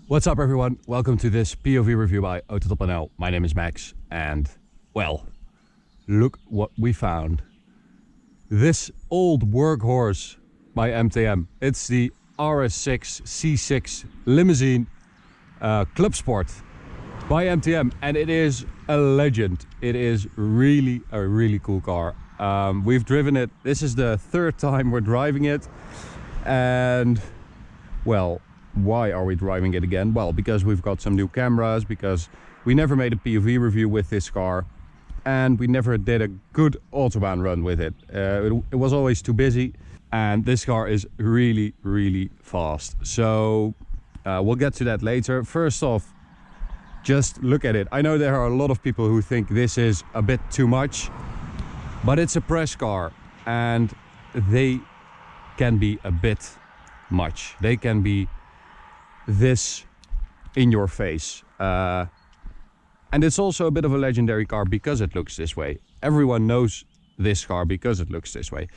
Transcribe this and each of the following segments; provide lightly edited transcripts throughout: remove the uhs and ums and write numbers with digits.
What's up everyone, welcome to this POV review by AutoTopNL. My name is Max and, well, look what we found. This old workhorse by MTM. It's the RS6 C6 limousine club sport by MTM, and it is a legend. It is really a really cool car. We've driven it. This is the third time we're driving it, and well, why are we driving it again? Well, because we've got some new cameras, because we never made a POV review with this car, and we never did a good Autobahn run with it. It was always too busy, and this car is really really fast. So we'll get to that later. First off, just look at it. I know there are a lot of people who think this is a bit too much, but it's a press car and they can be a bit much. They can be this in your face, and it's also a bit of a legendary car because it looks this way. Everyone knows this car because it looks this way.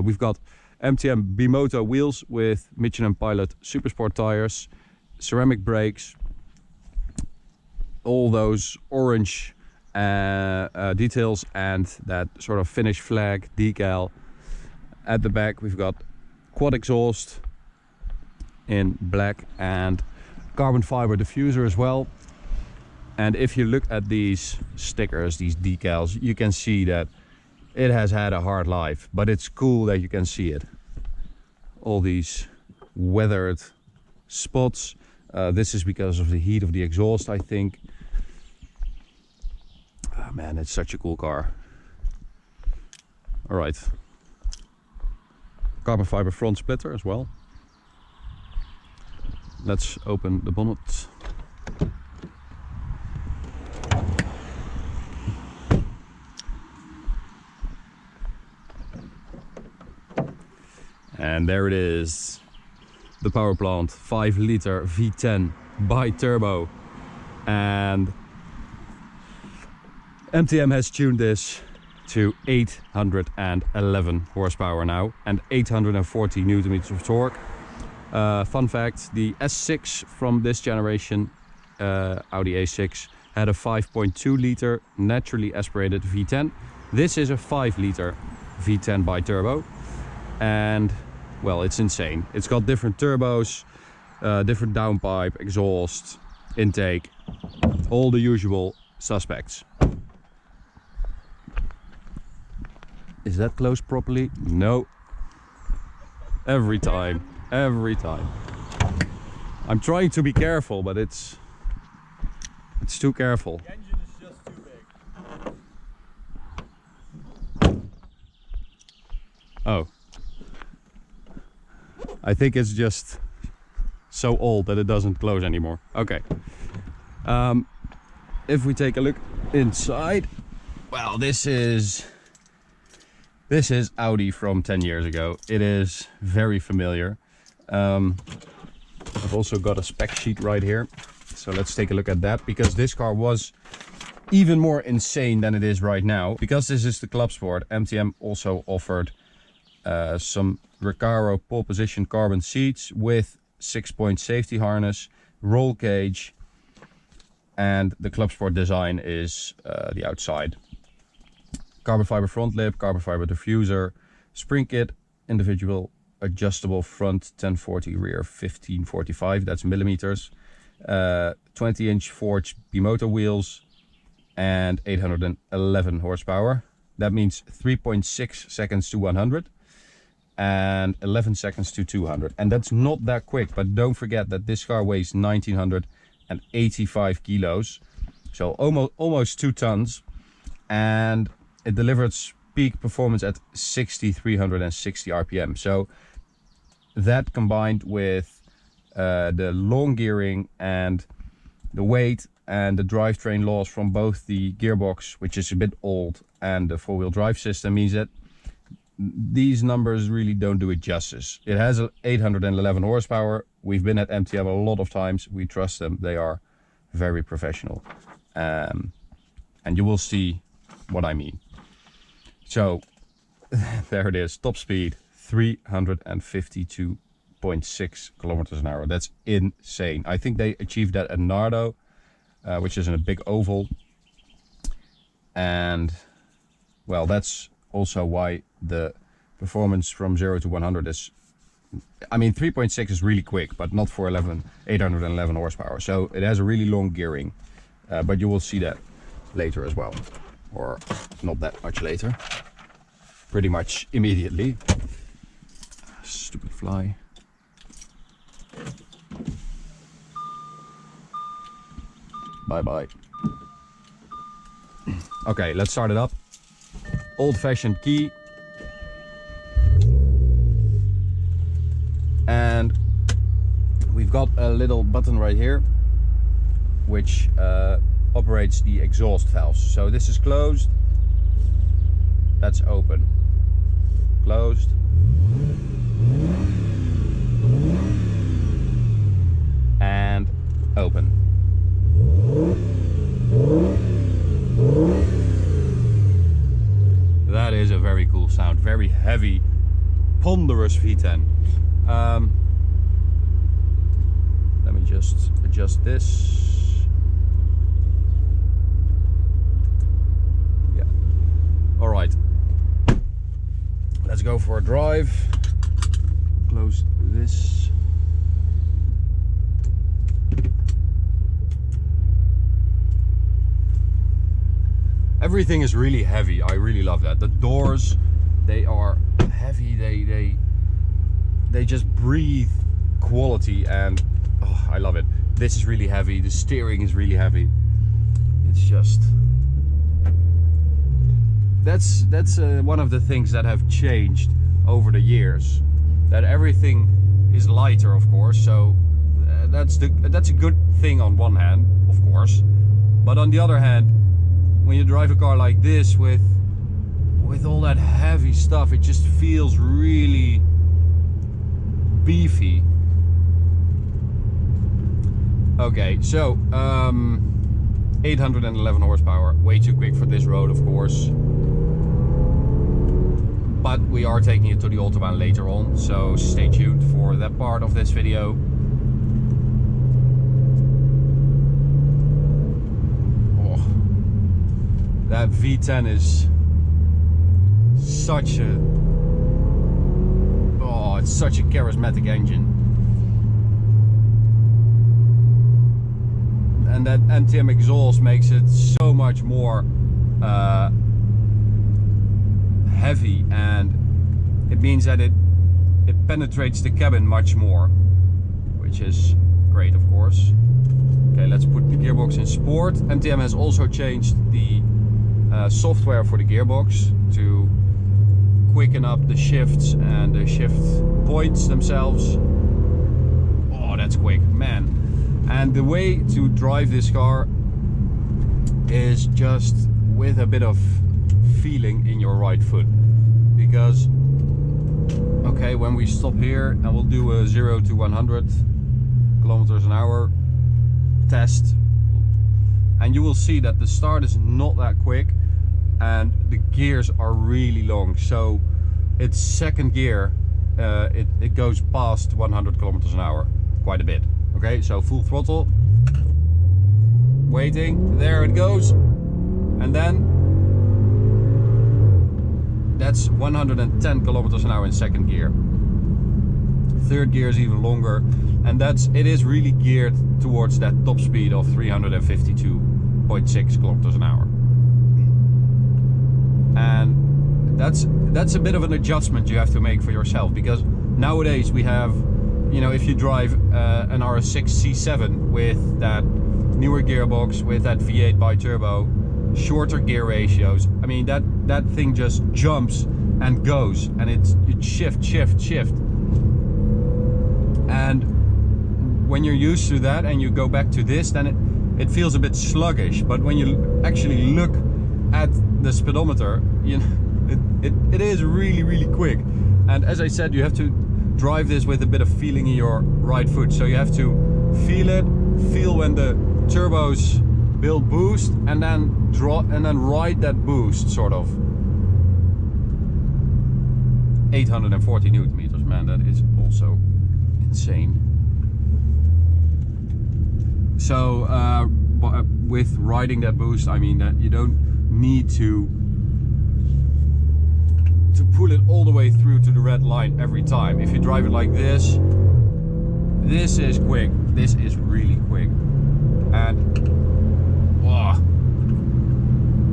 We've got MTM Bimoto wheels with Michelin Pilot Supersport tires, ceramic brakes, all those orange details, and that sort of Finnish flag decal. At the back we've got quad exhaust in black and carbon fiber diffuser as well. And if you look at these stickers, these decals, you can see that it has had a hard life, but it's cool that you can see it. All these weathered spots. This is because of the heat of the exhaust, I think. Oh man, it's such a cool car. All right. Carbon fiber front splitter as well. Let's open the bonnet. And there it is. The power plant, 5-liter V10 bi-turbo. And MTM has tuned this to 811 horsepower now and 840 newton meters of torque. Fun fact, the S6 from this generation, Audi A6, had a 5.2 liter naturally aspirated V10. This is a 5-liter V10 bi-turbo, and well, it's insane. It's got different turbos, different downpipe, exhaust, intake, all the usual suspects. Is that closed properly? No. Every time. Every time. I'm trying to be careful, but it's too careful. The engine is just too big. Oh. I think it's just so old that it doesn't close anymore. Okay. If we take a look inside, well, this is Audi from 10 years ago. It is very familiar. I've also got a spec sheet right here, so let's take a look at that, because this car was even more insane than it is right now. Because this is the club sport, MTM also offered some Recaro pole position carbon seats with 6-point safety harness, roll cage, and the club sport design is the outside. Carbon fiber front lip, carbon fiber diffuser, spring kit, individual adjustable front 1040, rear 1545, that's millimeters, 20-inch forged Bimoto wheels, and 811 horsepower. That means 3.6 seconds to 100 and 11 seconds to 200, and that's not that quick. But don't forget that this car weighs 1985 kilos, so almost 2 tons, and it delivers peak performance at 6,360 RPM. So that, combined with the long gearing and the weight and the drivetrain loss from both the gearbox, which is a bit old, and the 4-wheel drive system, means that these numbers really don't do it justice. It has 811 horsepower. We've been at MTM a lot of times. We trust them. They are very professional. And you will see what I mean. So there it is, top speed 352 3.6 kilometers an hour. That's insane. I think they achieved that at Nardo, which is in a big oval. And well, that's also why the performance from 0 to 100 is, I mean, 3.6 is really quick, but not for 811 horsepower. So it has a really long gearing, but you will see that later as well, or not that much later, pretty much immediately. Stupid fly. Bye bye. Okay, let's start it up. Old-fashioned key. And we've got a little button right here which operates the exhaust valves. So this is closed, that's open, closed, and open. That is a very cool sound, very heavy, ponderous V10. Let me just adjust this. Yeah. All right. Let's go for a drive. Close this. Everything is really heavy. I really love that. The doors, they are heavy. They just breathe quality, and oh, I love it. This is really heavy. The steering is really heavy. It's just that's one of the things that have changed over the years. That everything is lighter, of course. So that's a good thing on one hand, of course. But on the other hand, when you drive a car like this with all that heavy stuff, it just feels really beefy. Okay, so 811 horsepower, way too quick for this road, of course. But we are taking it to the Autobahn later on, so stay tuned for that part of this video. Oh, that V10 is such a it's such a charismatic engine, and that MTM exhaust makes it so much more heavy, and it means that it penetrates the cabin much more, which is great, of course. Okay, let's put the gearbox in sport. MTM has also changed the software for the gearbox to quicken up the shifts and the shift points themselves. Oh, that's quick, man. And the way to drive this car is just with a bit of feeling in your right foot, because okay, when we stop here and we'll do a 0 to 100 kilometers an hour test, and you will see that the start is not that quick and the gears are really long. So it's second gear, it goes past 100 kilometers an hour quite a bit. Okay, so full throttle, waiting, there it goes, and then that's 110 kilometers an hour in second gear. Third gear is even longer, and it is really geared towards that top speed of 352.6 kilometers an hour. And that's a bit of an adjustment you have to make for yourself, because nowadays we have, you know, if you drive an RS6 C7 with that newer gearbox, with that V8 bi-turbo, shorter gear ratios, I mean that thing just jumps and goes, and it shift. And when you're used to that and you go back to this, then it feels a bit sluggish. But when you actually look at the speedometer, you know, it is really quick. And as I said, you have to drive this with a bit of feeling in your right foot. So you have to feel when the turbos build boost, and then ride that boost, sort of. 840 newton meters, man, that is also insane. So with riding that boost, I mean that you don't need to pull it all the way through to the red line every time. If you drive it like this is quick. This is really quick. And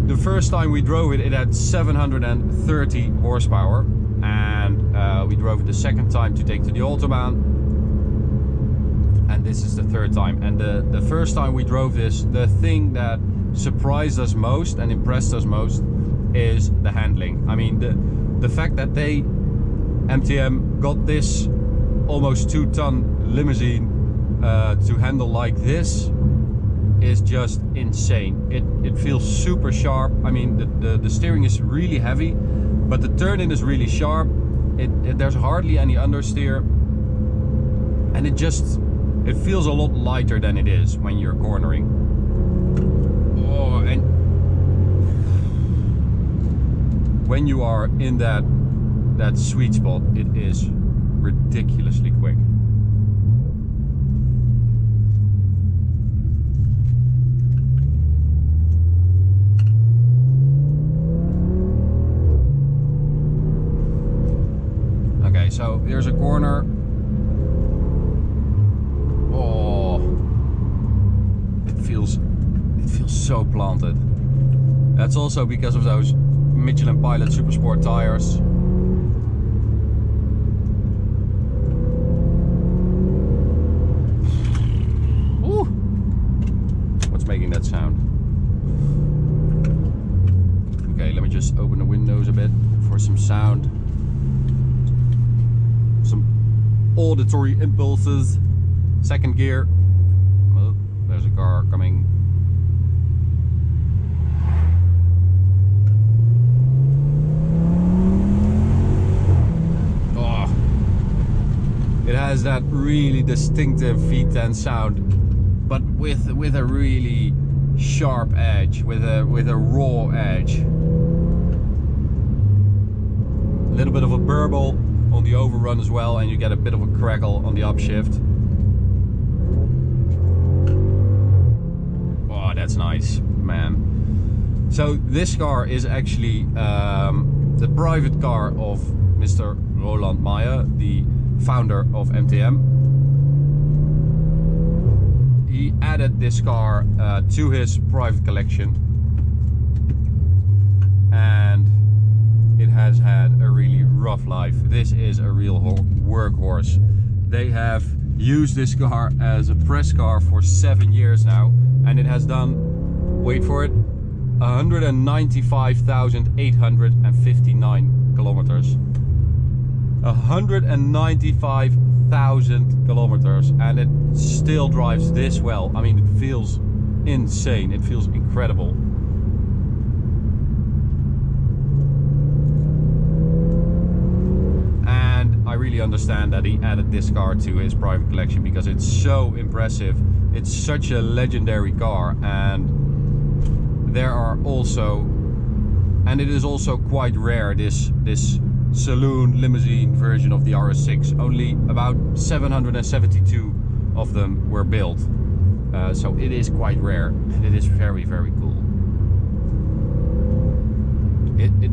the first time we drove it, it had 730 horsepower, and we drove it the second time to take to the Autobahn, and this is the third time. And the first time we drove this, the thing that surprised us most and impressed us most is the handling. I mean, the fact that they, MTM, got this almost 2-ton limousine to handle like this is just insane. It feels super sharp. I mean, the steering is really heavy, but the turn-in is really sharp. There's hardly any understeer, and it feels a lot lighter than it is when you're cornering. Oh, and when you are in that sweet spot, it is ridiculously quick. Okay, so here's a corner. Oh, it feels so planted. That's also because of those Michelin Pilot Supersport tires. Ooh. What's making that sound? Okay, let me just open the windows a bit for some sound. Some auditory impulses. Second gear. Oh, there's a car coming. Oh, it has that really distinctive V10 sound, but with a really sharp edge, with a raw edge. A little bit of a burble on the overrun as well, and you get a bit of a crackle on the upshift. Oh, that's nice, man. So this car is actually the private car of Mr. Roland Meyer, the founder of MTM. He added this car to his private collection, and it has had a really rough life. This is a real workhorse. They have used this car as a press car for 7 years now, and it has done, wait for it, 195,859 kilometers. 195,000 kilometers, and it still drives this well. I mean, it feels insane. It feels incredible. I really understand that he added this car to his private collection because it's so impressive. It's such a legendary car, and there are also, and it is also quite rare, this saloon limousine version of the RS6. Only about 772 of them were built, so it is quite rare, and it is very, very cool.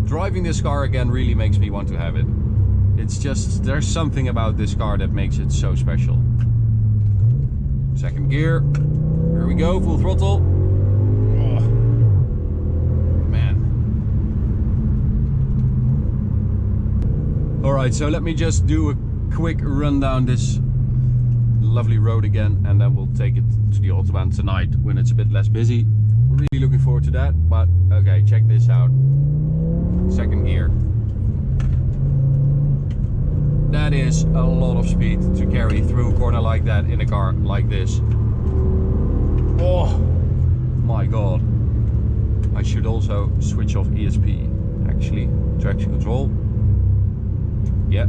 Driving this car again really makes me want to have it. It's just, there's something about this car that makes it so special. Second gear. Here we go, full throttle. Oh, man. Alright, so let me just do a quick rundown this lovely road again, and then we'll take it to the Autobahn tonight when it's a bit less busy. Really looking forward to that, but okay, check this out. Second gear. That is a lot of speed to carry through a corner like that in a car like this. Oh my god. I should also switch off ESP, actually. Traction control. Yeah.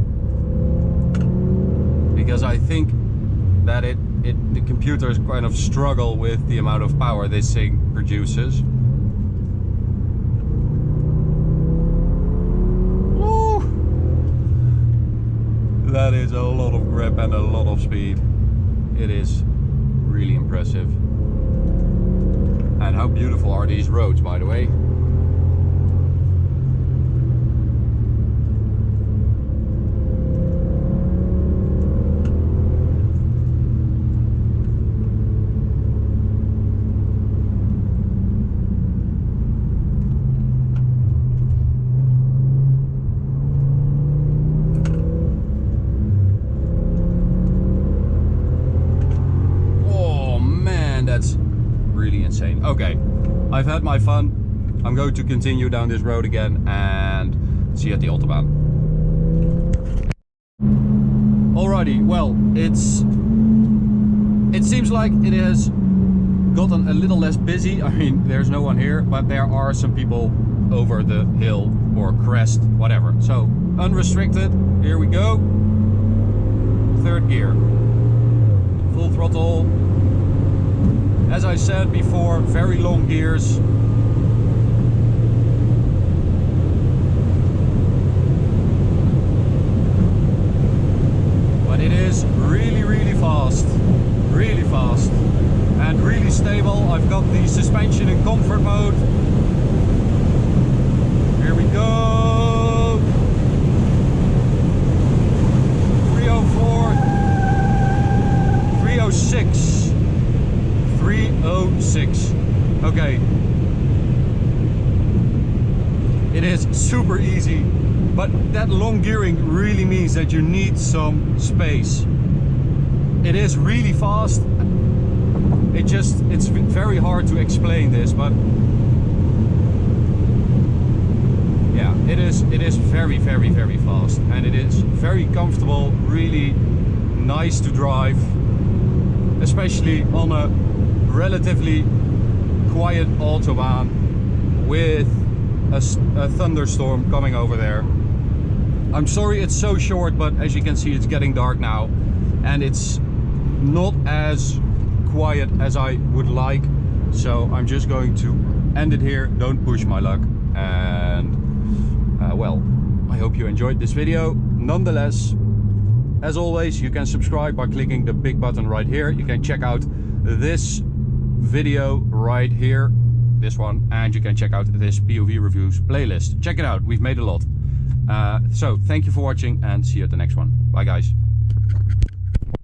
Because I think that the computers kind of struggle with the amount of power this thing produces. That is a lot of grip and a lot of speed. It is really impressive. And how beautiful are these roads, by the way? That's really insane. Okay, I've had my fun. I'm going to continue down this road again and see you at the Autobahn. Alrighty, well, it seems like it has gotten a little less busy. I mean, there's no one here, but there are some people over the hill or crest, whatever. So, unrestricted, here we go. Third gear. Full throttle. As I said before, very long gears. But it is really, really fast. Really fast. And really stable. I've got the suspension in comfort mode. Here we go. 304. 306. 306. Okay. It is super easy, but that long gearing really means that you need some space. It is really fast. It's very hard to explain this, but yeah, it is very, very, very fast, and it is very comfortable, really nice to drive, especially on a relatively quiet autobahn with a thunderstorm coming over there. I'm sorry it's so short, but as you can see, it's getting dark now and it's not as quiet as I would like, so I'm just going to end it here. Don't push my luck, and well, I hope you enjoyed this video. Nonetheless, as always, you can subscribe by clicking the big button right here. You can check out this video right here, this one, and you can check out this POV reviews playlist. Check it out, we've made a lot. So thank you for watching and see you at the next one. Bye guys.